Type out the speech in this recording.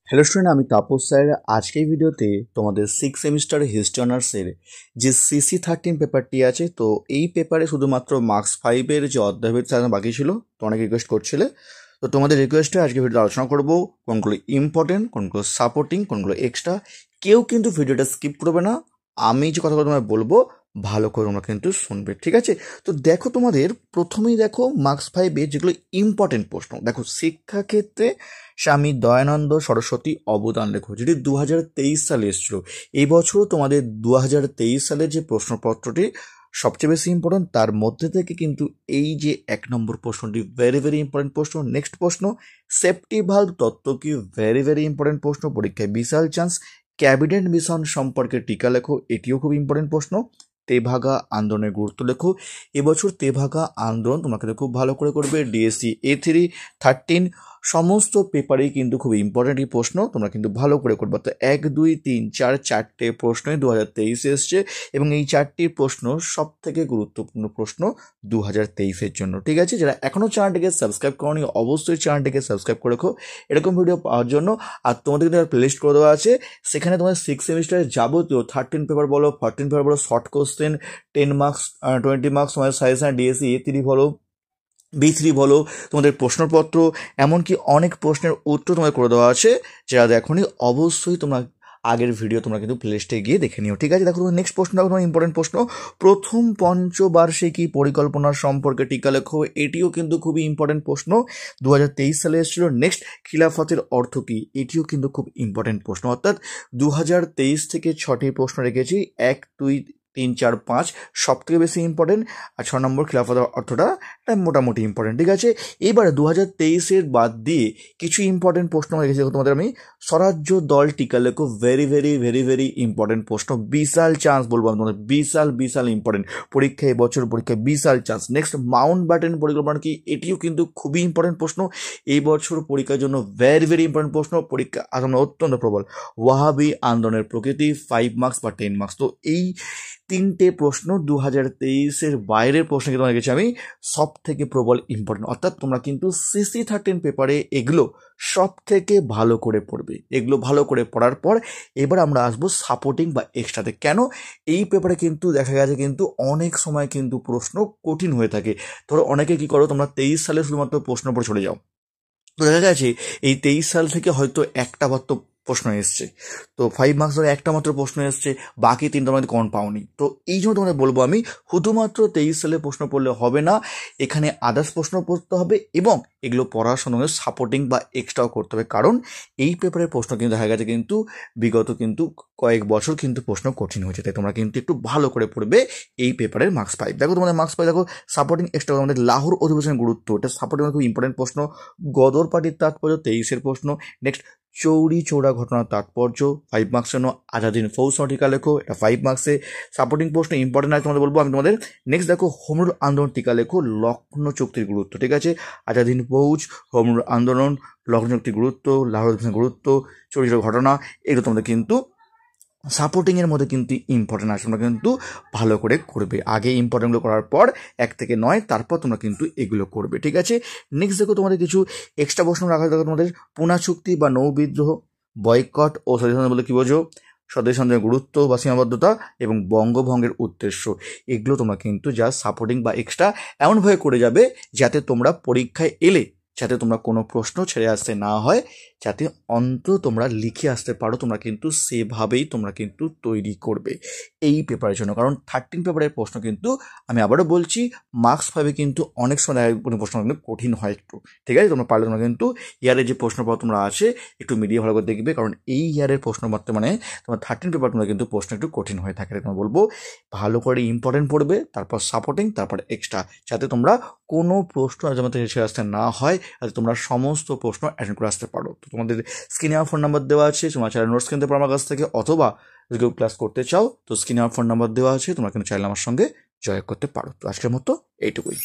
Hello student, আমি Tapas sir. আজকের ভিডিওতে তোমাদের 6 সেমিস্টার হিস্ট্রি অনার্সের যে CC13 পেপারটি আছে, তো এই পেপারে শুধুমাত্র মার্কস 5-এর যে অধ্যায়ভিত্তিক সাজানো বাকি ছিল, তো অনেকে রিকোয়েস্ট করছিলে। তো তোমাদের রিকোয়েস্টে আজকে ভিডিওতে আলোচনা করবো কোনগুলো ইম্পর্টেন্ট, কোনগুলো সাপোর্টিং, কোনগুলো এক্সট্রা। কেউ কিন্তু ভিডিওটা স্কিপ করবে না। আমি যে কথাগুলো তোমায় বলবো ভালো করে তোমরা কিন্তু শুনবে, ঠিক আছে? তো দেখো, তোমাদের প্রথমেই দেখো মার্কস 5-এ যেগুলো ইম্পর্টেন্ট প্রশ্ন। দেখো, শিক্ষাক্ষেত্রে স্বামী দয়ানন্দ সরস্বতী অবদান লেখো, যেটি 2023 সালে এসেছিল। এই বছর তোমাদের 2023 সালের যে প্রশ্নপত্রটি সবচেয়ে বেশি ইম্পর্টেন্ট, তার মধ্যে থেকে কিন্তু এই যে 1 নম্বর প্রশ্নটি ভেরি ভেরি ইম্পর্টেন্ট প্রশ্ন। নেক্সট প্রশ্ন, সেফটি ভালভ তত্ত্ব কি, ভেরি ভেরি ইম্পর্টেন্ট প্রশ্ন, পরীক্ষায় বিশাল চান্স। ক্যাবিনেট মিশন সম্পর্কে টিকা লেখো, এটিও খুব ইম্পর্টেন্ট প্রশ্ন। তেভাগা আন্দোলনের গুরুত্ব লেখো। এবছর তেভাগা আন্দোলন তোমরা কিন্তু খুব ভালো করে করবে। ডিএসসি A3 13 সমস্ত পেপারেই কিন্তু খুব ইম্পর্টেন্ট এই প্রশ্ন, তোমরা কিন্তু ভালো করে করবে। তো 1, 2, 3, 4 চারটে প্রশ্নই 2023 এসছে, এবং এই চারটি প্রশ্ন সব থেকে গুরুত্বপূর্ণ প্রশ্ন 2023-এর জন্য, ঠিক আছে? যারা এখনও চ্যানেলটিকে সাবস্ক্রাইব করনি, অবশ্যই চ্যানেলটিকে সাবস্ক্রাইব করে রাখো এরকম ভিডিও পাওয়ার জন্য। আর তোমাদের কিন্তু একটা প্লেলিস্ট করে দেওয়া আছে, সেখানে তোমাদের 6 সেমিস্টারের যাবতীয় 13 পেপার বলো, 14 পেপার বলো, শর্ট কোশ্চেন, 10 মার্কস, 20 মার্কস তোমাদের সাজেশন, ডিএসসি A3 বলো, B3 বলো, তোমাদের প্রশ্নপত্র, এমনকি অনেক প্রশ্নের উত্তর তোমাদের করে দেওয়া আছে। যারা দেখোনি অবশ্যই তোমরা আগের ভিডিও তোমরা কিন্তু প্লেলিস্টে গিয়ে দেখে নিও, ঠিক আছে? দেখো, তোমার নেক্সট প্রশ্ন, দেখো তোমার ইম্পর্টেন্ট প্রশ্ন, প্রথম পঞ্চবার্ষিকী পরিকল্পনার সম্পর্কে টিকা লেখো। এটিও কিন্তু খুবই ইম্পর্টেন্ট প্রশ্ন, 2023 সালে এসেছিল। নেক্সট, খিলাফতের অর্থ কী, এটিও কিন্তু খুব ইম্পর্টেন্ট প্রশ্ন। অর্থাৎ 2023 থেকে 6টি প্রশ্ন রেখেছি, 1, 2, 3, 4, 5 সব থেকে বেশি ইম্পর্টেন্ট, আর 6 নম্বর খিলাফতের অর্থটা এটা মোটামুটি ইম্পর্টেন্ট, ঠিক আছে? এবারে 2023-এর বাদ দিয়ে কিছু ইম্পর্টেন্ট প্রশ্ন হয়ে গেছে। তোমাদের আমি স্বরাজ্য দল টিকা লেখো, very very very very important প্রশ্ন, বিশাল চান্স বলবো আমি তোমাদের, বিশাল বিশাল ইম্পর্টেন্ট পরীক্ষা, এবছর পরীক্ষায় বিশাল চান্স। নেক্সট, মাউন্ট ব্যাটেন পরিকল্পনা কি, এটিও কিন্তু খুবই ইম্পর্টেন্ট প্রশ্ন, এই বছর পরীক্ষার জন্য ভেরি ভেরি ইম্পর্টেন্ট প্রশ্ন, পরীক্ষা আসামে অত্যন্ত প্রবল। ওয়াহাবি আন্দোলনের প্রকৃতি, 5 মার্কস বা 10 মার্কস। তো এই 3টে প্রশ্ন 2023-এর বাইরের প্রশ্ন কিন্তু গেছি আমি সব থেকে প্রবল ইম্পর্টেন্ট। অর্থাৎ তোমরা কিন্তু CC13 পেপারে এগুলো সব থেকে ভালো করে পড়বে। এগুলো ভালো করে পড়ার পর এবার আমরা আসবো সাপোর্টিং বা এক্সট্রাতে। কেন? এই পেপারে কিন্তু দেখা গেছে কিন্তু অনেক সময় কিন্তু প্রশ্ন কঠিন হয়ে থাকে। ধরো, অনেকে কি করো, তোমরা 23 সালে শুধুমাত্র প্রশ্ন পড়ে চলে যাও, তো দেখা গেছে এই 23 সাল থেকে হয়তো একটা মাত্র প্রশ্ন এসছে, তো 5 মার্কস ধরে একটা মাত্র প্রশ্ন এসছে, বাকি 3টা তোমাদের কমন পাওনি। তো এই জন্য তোমাদের বলবো আমি, শুধুমাত্র 23 সালে প্রশ্ন পড়লে হবে না, এখানে আদার্স প্রশ্ন পড়তে হবে, এবং এগুলো পড়ার সঙ্গে সাপোর্টিং বা এক্সট্রাও করতে হবে। কারণ এই পেপারের প্রশ্ন কিন্তু দেখা গেছে কিন্তু বিগত কিন্তু কয়েক বছর কিন্তু প্রশ্ন কঠিন হয়েছে, তাই তোমরা কিন্তু একটু ভালো করে পড়বে এই পেপারের মার্কস 5। দেখো, তোমাদের মার্কস 5 দেখো, সাপোর্টিং এক্সট্রা আমাদের লাহোর অধিবেশনের গুরুত্ব, এটা সাপোর্টিং খুব ইম্পর্টেন্ট প্রশ্ন। গদর পার্টির তাৎপর্য, 23-এর প্রশ্ন। নেক্সট, চৌরি চৌরা ঘটনার তাৎপর্য, 5 মার্কস জন্য। আজাদিন ফৌজ টিকা লেখো, এটা 5 মার্কসে সাপোর্টিং প্রশ্ন, ইম্পর্টেন্ট আছে তোমাদের বলবো আমি তোমাদের। নেক্সট দেখো, হোমরুল আন্দোলন টিকা লেখো, লক্ষ্ণৌ চুক্তির গুরুত্ব, ঠিক আছে? আজাদিন ফৌজ, হোমরুল আন্দোলন, লক্ষ্ণৌ চুক্তির গুরুত্ব, লাহোর অধিবেশনের গুরুত্ব, চৌরি চৌরা ঘটনা, এগুলো তোমাদের কিন্তু সাপোর্টিংয়ের মধ্যে কিন্তু ইম্পর্টেন্ট আছে, তোমরা কিন্তু ভালো করে করবে। আগে ইম্পর্টেন্টগুলো করার পর 1 থেকে 9, তারপর তোমরা কিন্তু এগুলো করবে, ঠিক আছে? নেক্সট দেখো, তোমাদের কিছু এক্সট্রা প্রশ্ন রাখা দেখো, তোমাদের পুনা চুক্তি বা নৌ বিদ্রোহ, বয়কট ও স্বদেশ আন্দোলন বলে কী বোঝো, স্বদেশ আন্দোলনের গুরুত্ব বা সীমাবদ্ধতা, এবং বঙ্গভঙ্গের উদ্দেশ্য। এগুলো তোমরা কিন্তু যা সাপোর্টিং বা এক্সট্রা এমনভাবে করে যাবে যাতে তোমরা পরীক্ষায় এলে যাতে তোমরা কোনো প্রশ্ন ছেড়ে আসতে না হয়, যাতে অন্তত তোমরা লিখে আসতে পারো, তোমরা কিন্তু সেভাবেই তোমরা কিন্তু তৈরি করবে এই পেপারের জন্য। কারণ 13 পেপারের প্রশ্ন কিন্তু আমি আবারও বলছি, মার্কস 5-এ কিন্তু অনেক সময় কোনো প্রশ্ন কিন্তু কঠিন হয় একটু, ঠিক আছে? তোমরা পারলে তোমরা কিন্তু ইয়ারের যে প্রশ্নপত্র তোমরা আছে একটু মিডিয়া ভালো করে দেখবে, কারণ এই ইয়ারের প্রশ্নপত্র মানে তোমার 13 পেপার তোমরা কিন্তু প্রশ্ন একটু কঠিন হয়ে থাকে। তোমরা বলবো ভালো করে ইম্পর্টেন্ট পড়বে, তারপর সাপোর্টিং, তারপর এক্সট্রা, যাতে তোমরা কোনো প্রশ্ন যেমন ছেড়ে আসতে না হয়, যাতে তোমরা সমস্ত প্রশ্ন অ্যাটেন্ড করে আসতে পারো। তো তোমাদের স্ক্রিনে আমার ফোন নাম্বার দেওয়া আছে, তোমরা চাইলে নোটস কিনতে পারো আমার কাছ থেকে, অথবা যদি কেউ ক্লাস করতে চাও তো স্ক্রিনে আমার ফোন নাম্বার দেওয়া আছে, তোমরা কিন্তু চাইলে আমার সঙ্গে জয়েন করতে পারো। তো আজকের মতো এইটুকুই।